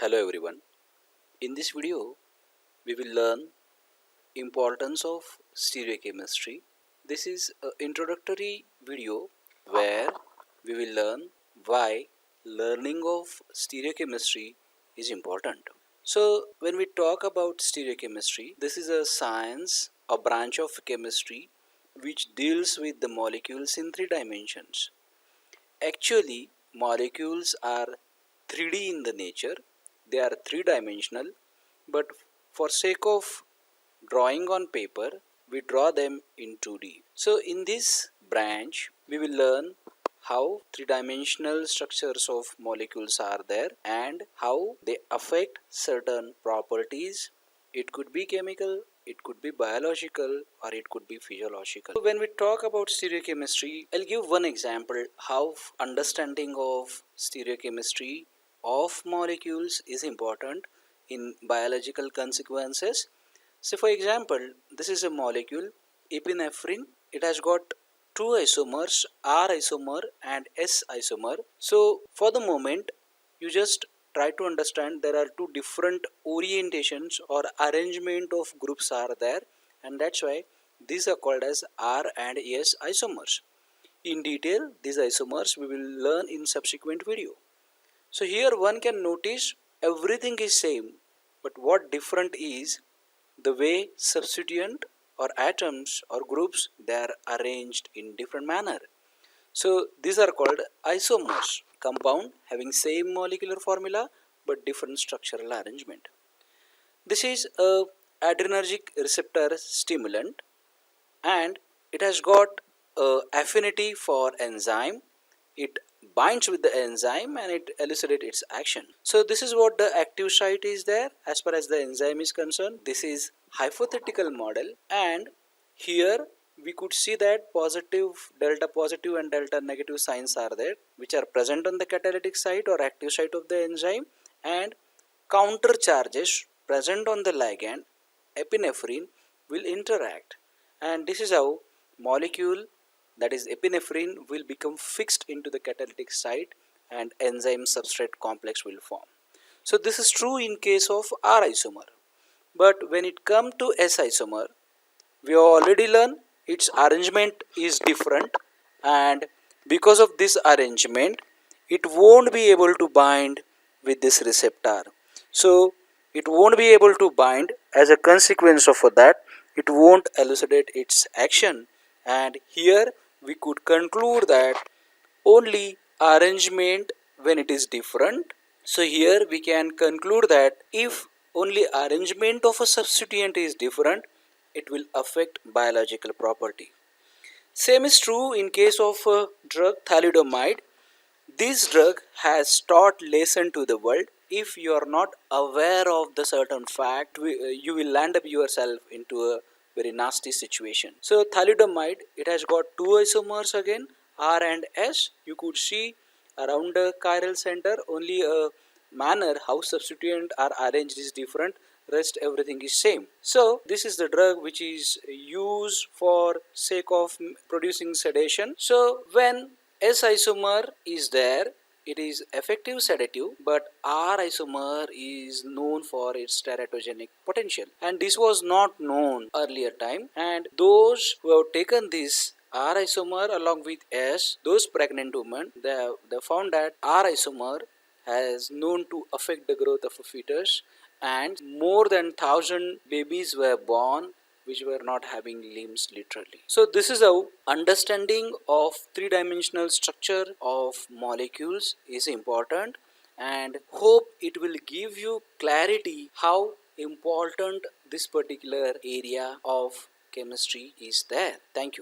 Hello everyone. In this video, we will learn importance of stereochemistry. This is an introductory video where we will learn why learning of stereochemistry is important. So, when we talk about stereochemistry, this is a science, a branch of chemistry which deals with the molecules in three dimensions. Actually, molecules are 3D in the nature, they are three dimensional, but for sake of drawing on paper, we draw them in 2D. So, in this branch, we will learn how three dimensional structures of molecules are there and how they affect certain properties. It could be chemical, it could be biological, or it could be physiological. So when we talk about stereochemistry, I'll give one example how understanding of stereochemistry of molecules is important in biological consequences. So for example, this is a molecule epinephrine. It has got two isomers, R isomer and S isomer. So for the moment, you just try to understand there are two different orientations or arrangement of groups are there, and that's why these are called as R and S isomers. In detail, these isomers we will learn in subsequent video. So here one can notice everything is same, but what different is the way substituent or atoms or groups they are arranged in different manner. So these are called isomers, compound having same molecular formula but different structural arrangement. This is a adrenergic receptor stimulant and it has got affinity for enzyme. It binds with the enzyme and it elucidates its action. So this is what the active site is there as far as the enzyme is concerned. This is hypothetical model, and here we could see that delta positive and delta negative signs are there which are present on the catalytic site or active site of the enzyme, and counter charges present on the ligand epinephrine will interact, and this is how molecule that is epinephrine will become fixed into the catalytic site and enzyme substrate complex will form. So this is true in case of R isomer, but when it comes to S isomer, we have already learned its arrangement is different, and because of this arrangement it won't be able to bind with this receptor. So it won't be able to bind, as a consequence of that it won't elucidate its action, and here we could conclude that only arrangement when it is different. So here we can conclude that if only arrangement of a substituent is different, it will affect biological property. Same is true in case of drug thalidomide. This drug has taught lesson to the world. If you are not aware of the certain fact, you will land up yourself into a very nasty situation. So thalidomide, it has got two isomers again, R and S. You could see around the chiral center only a manner how substituent are arranged is different, rest everything is same. So this is the drug which is used for sake of producing sedation. So when S isomer is there, it is effective sedative, but R isomer is known for its teratogenic potential, and this was not known earlier time, and those who have taken this R isomer along with S, those pregnant women, they found that R isomer has known to affect the growth of a fetus, and more than 1,000 babies were born which were not having limbs literally. So this is how understanding of three-dimensional structure of molecules is important, and hope it will give you clarity how important this particular area of chemistry is there. Thank you.